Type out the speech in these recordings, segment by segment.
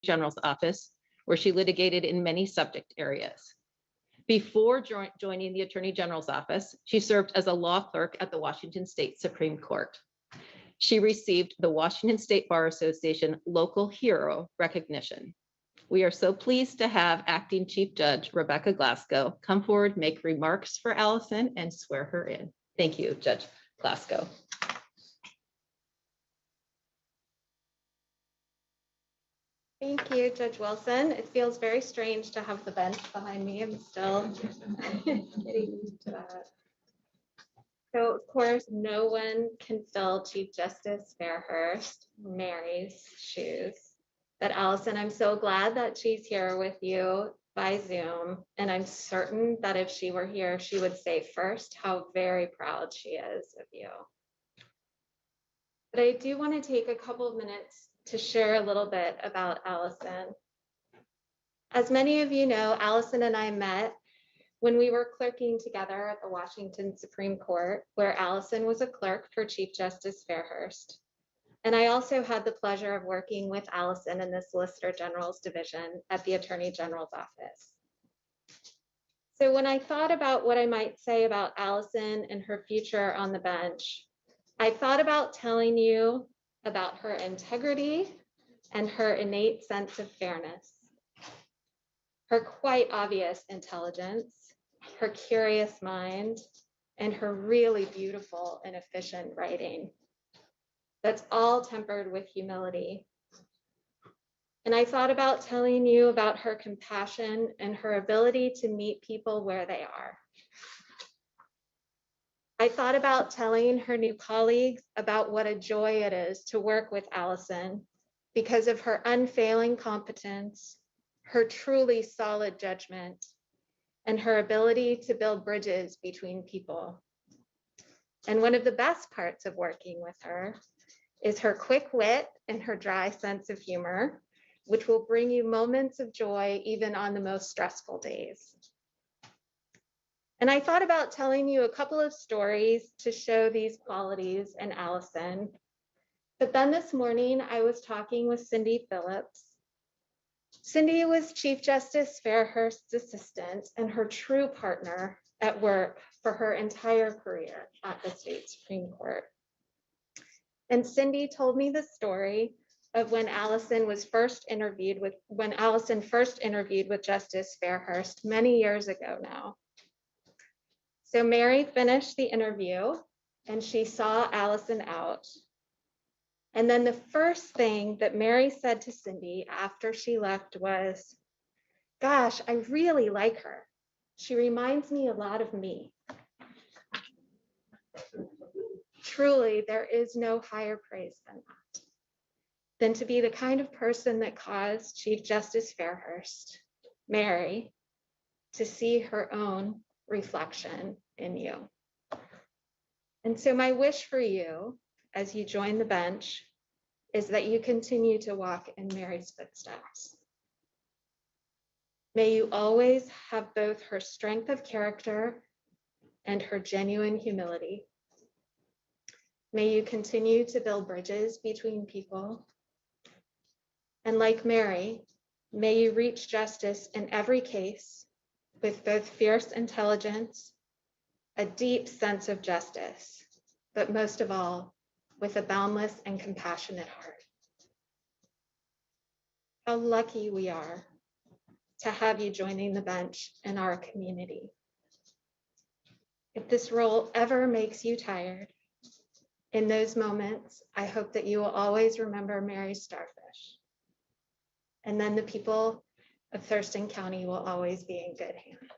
General's office, where she litigated in many subject areas. Before joining the Attorney General's office, she served as a law clerk at the Washington State Supreme Court. She received the Washington State Bar Association Local Hero recognition. We are so pleased to have Acting Chief Judge Rebecca Glasgow come forward, make remarks for Allison, and swear her in. Thank you, Judge Glasgow. Thank you, Judge Wilson. It feels very strange to have the bench behind me. I'm still getting used to that. So, of course, no one can fill Chief Justice Fairhurst, Mary's shoes. But Allison, I'm so glad that she's here with you by Zoom. And I'm certain that if she were here, she would say first how very proud she is of you. But I do want to take a couple of minutes to share a little bit about Allison. As many of you know, Allison and I met when we were clerking together at the Washington Supreme Court, where Allison was a clerk for Chief Justice Fairhurst. And I also had the pleasure of working with Allison in the Solicitor General's division at the Attorney General's office. So when I thought about what I might say about Allison and her future on the bench, I thought about telling you about her integrity and her innate sense of fairness, her quite obvious intelligence, her curious mind, and her really beautiful and efficient writing. That's all tempered with humility. And I thought about telling you about her compassion and her ability to meet people where they are. I thought about telling her new colleagues about what a joy it is to work with Allison because of her unfailing competence, her truly solid judgment, and her ability to build bridges between people. And one of the best parts of working with her is her quick wit and her dry sense of humor, which will bring you moments of joy even on the most stressful days. And I thought about telling you a couple of stories to show these qualities in Allison. But then this morning, I was talking with Cindy Phillips. Cindy was Chief Justice Fairhurst's assistant and her true partner at work for her entire career at the State Supreme Court. And Cindy told me the story of when Allison first interviewed with Justice Fairhurst many years ago now. So Mary finished the interview and she saw Allison out. And then the first thing that Mary said to Cindy after she left was, "Gosh, I really like her. She reminds me a lot of me." Truly, there is no higher praise than to be the kind of person that caused Chief Justice Fairhurst, Mary, to see her own reflection in you. And so my wish for you as you join the bench is that you continue to walk in Mary's footsteps. May you always have both her strength of character and her genuine humility. May you continue to build bridges between people. And like Mary, may you reach justice in every case with both fierce intelligence, a deep sense of justice, but most of all, with a boundless and compassionate heart. How lucky we are to have you joining the bench in our community. If this role ever makes you tired, in those moments, I hope that you will always remember Mary's starfish. And then the people of Thurston County will always be in good hands.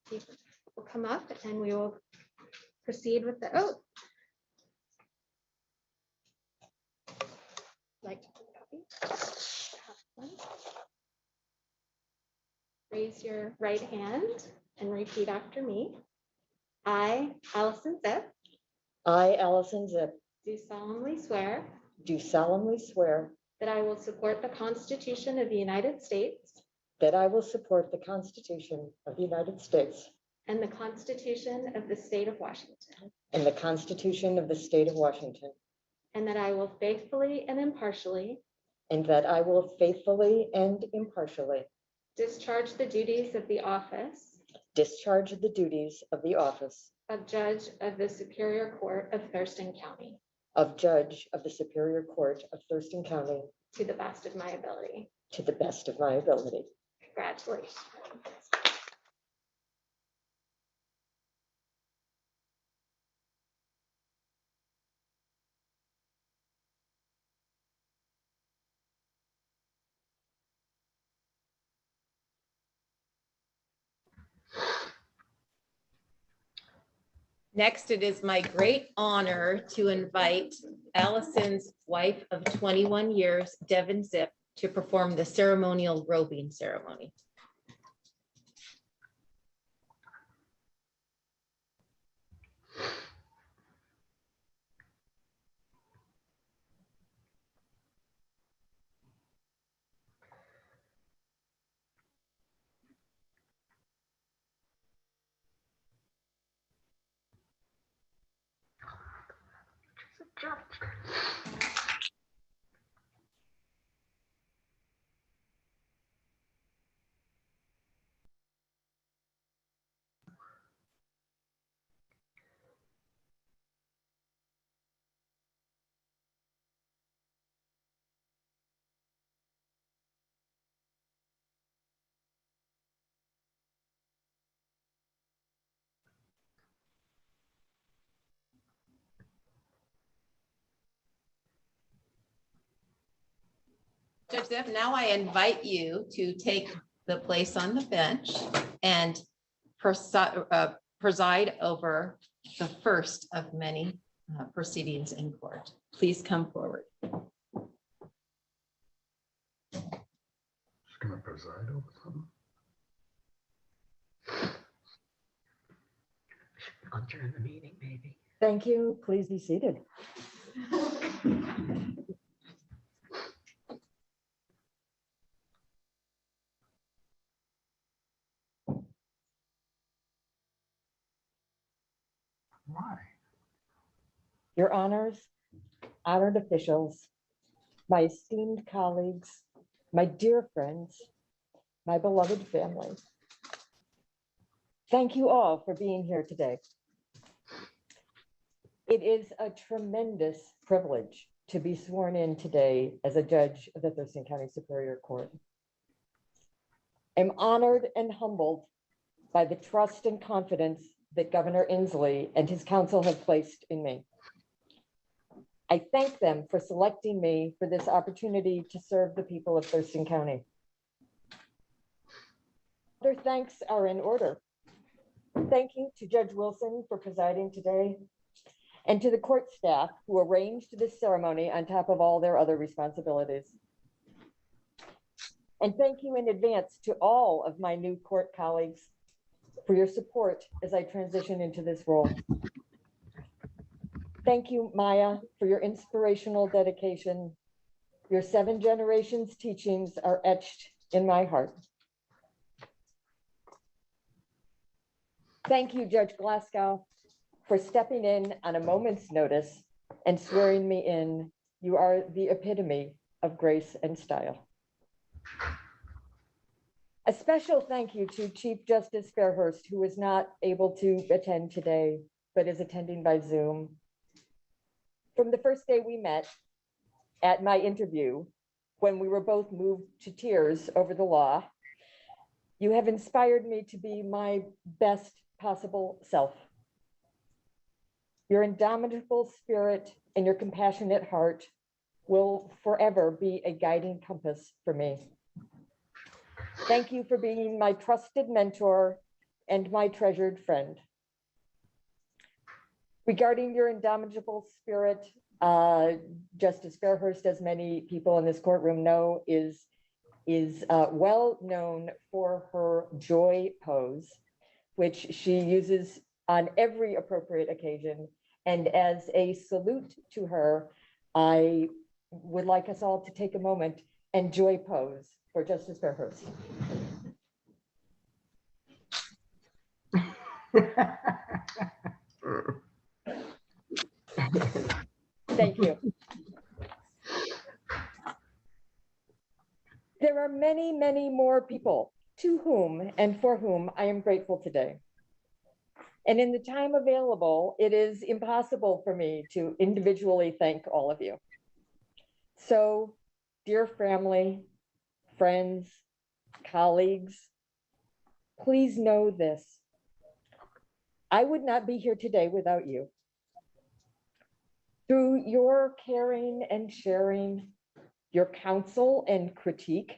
People will come up and we will proceed with the oath. Like to copy? Raise your right hand and repeat after me. I, Allison Zipp, I, Allison Zipp, do solemnly swear do solemnly swear that I will support the Constitution of the United States that I will support the Constitution of the United States and the Constitution of the State of Washington, and the Constitution of the State of Washington, and that I will faithfully and impartially and that I will faithfully and impartially discharge the duties of the office discharge the duties of the office of Judge of the Superior Court of Thurston County of Judge of the Superior Court of Thurston County to the best of my ability. to the best of my ability. Congratulations. Next, it is my great honor to invite Allison's wife of 21 years, Devin Zipp, to perform the ceremonial robing ceremony. Judge Zipp, now I invite you to take the place on the bench and preside over the first of many proceedings in court. Please come forward. Just gonna preside over something. I'll turn the meeting, maybe. Thank you. Please be seated. Why? Your honors, honored officials, my esteemed colleagues, my dear friends, my beloved family. Thank you all for being here today. It is a tremendous privilege to be sworn in today as a judge of the Thurston County Superior Court. I'm honored and humbled by the trust and confidence that Governor Inslee and his council have placed in me. I thank them for selecting me for this opportunity to serve the people of Thurston County. Other thanks are in order. Thank you to Judge Wilson for presiding today, and to the court staff who arranged this ceremony on top of all their other responsibilities. And thank you in advance to all of my new court colleagues for your support as I transition into this role. Thank you, Maya, for your inspirational dedication. Your 7 generations teachings are etched in my heart. Thank you, Judge Glasgow, for stepping in on a moment's notice and swearing me in. You are the epitome of grace and style. A special thank you to Chief Justice Fairhurst, who was not able to attend today, but is attending by Zoom. From the first day we met at my interview, when we were both moved to tears over the law, you have inspired me to be my best possible self. Your indomitable spirit and your compassionate heart will forever be a guiding compass for me. Thank you for being my trusted mentor and my treasured friend. Regarding your indomitable spirit, Justice Fairhurst, as many people in this courtroom know, is well known for her joy pose, which she uses on every appropriate occasion. And as a salute to her, I would like us all to take a moment and joy pose for Justice Fairhurst. Thank you. There are many, many more people to whom and for whom I am grateful today. And in the time available, it is impossible for me to individually thank all of you. So, dear family, friends, colleagues, please know this. I would not be here today without you. Through your caring and sharing, your counsel and critique,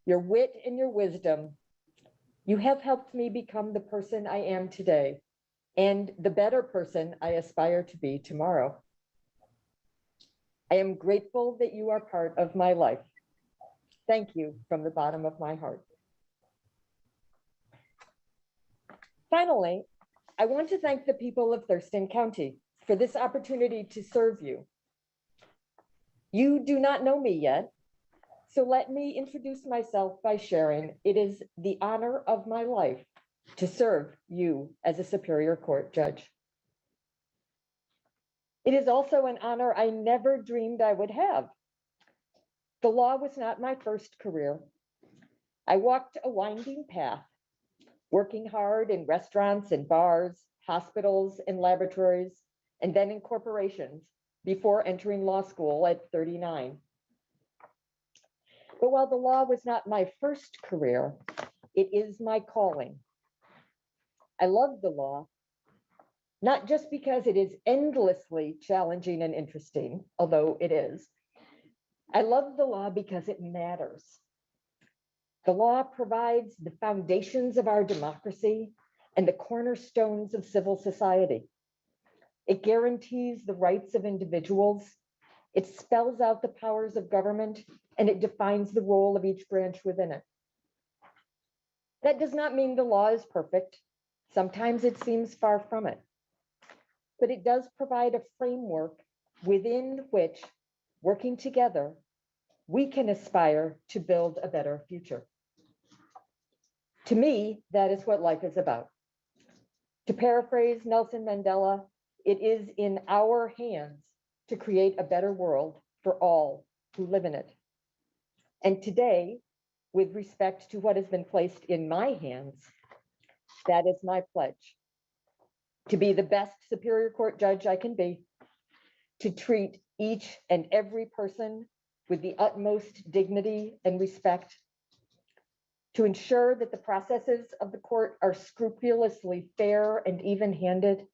your wit and your wisdom, you have helped me become the person I am today and the better person I aspire to be tomorrow. I am grateful that you are part of my life. Thank you from the bottom of my heart. Finally, I want to thank the people of Thurston County for this opportunity to serve you. You do not know me yet, so let me introduce myself by sharing it is the honor of my life to serve you as a Superior Court judge. It is also an honor I never dreamed I would have. The law was not my first career. I walked a winding path, working hard in restaurants and bars, hospitals and laboratories, and then in corporations before entering law school at 39. But while the law was not my first career, it is my calling. I love the law, not just because it is endlessly challenging and interesting, although it is. I love the law because it matters. The law provides the foundations of our democracy and the cornerstones of civil society. It guarantees the rights of individuals. It spells out the powers of government, and it defines the role of each branch within it. That does not mean the law is perfect. Sometimes it seems far from it. But it does provide a framework within which, working together, we can aspire to build a better future. To me, that is what life is about. To paraphrase Nelson Mandela, it is in our hands to create a better world for all who live in it. And today, with respect to what has been placed in my hands, that is my pledge. To be the best Superior Court judge I can be, to treat each and every person with the utmost dignity and respect, to ensure that the processes of the court are scrupulously fair and even-handed,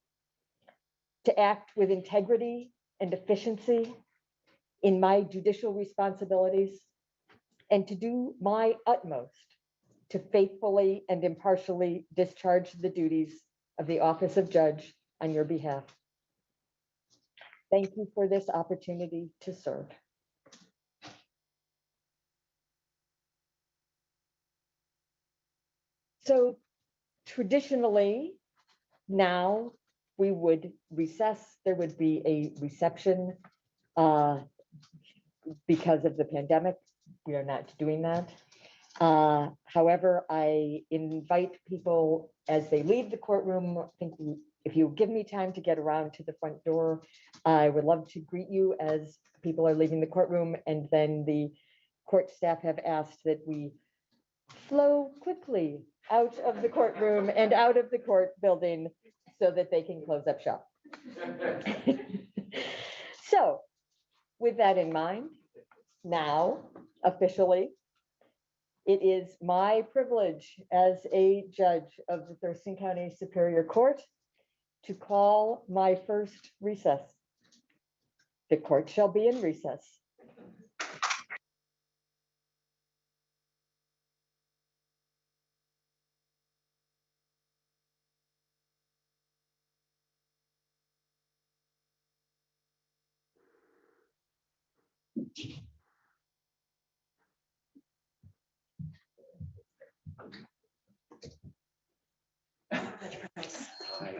to act with integrity and efficiency in my judicial responsibilities, and to do my utmost to faithfully and impartially discharge the duties of the office of judge on your behalf. Thank you for this opportunity to serve. So traditionally, now we would recess. There would be a reception because of the pandemic. We are not doing that. However, I invite people as they leave the courtroom. I think if you give me time to get around to the front door, I would love to greet you as people are leaving the courtroom. And then the court staff have asked that we flow quickly out of the courtroom and out of the court building so that they can close up shop. So with that in mind, now officially, it is my privilege as a judge of the Thurston County Superior Court to call my first recess. The court shall be in recess.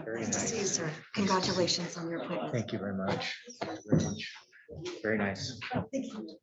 Very Nice to see you, nice. sir. Congratulations on your appointment. Thank you very much. Thank you very much. Very nice. Thank you.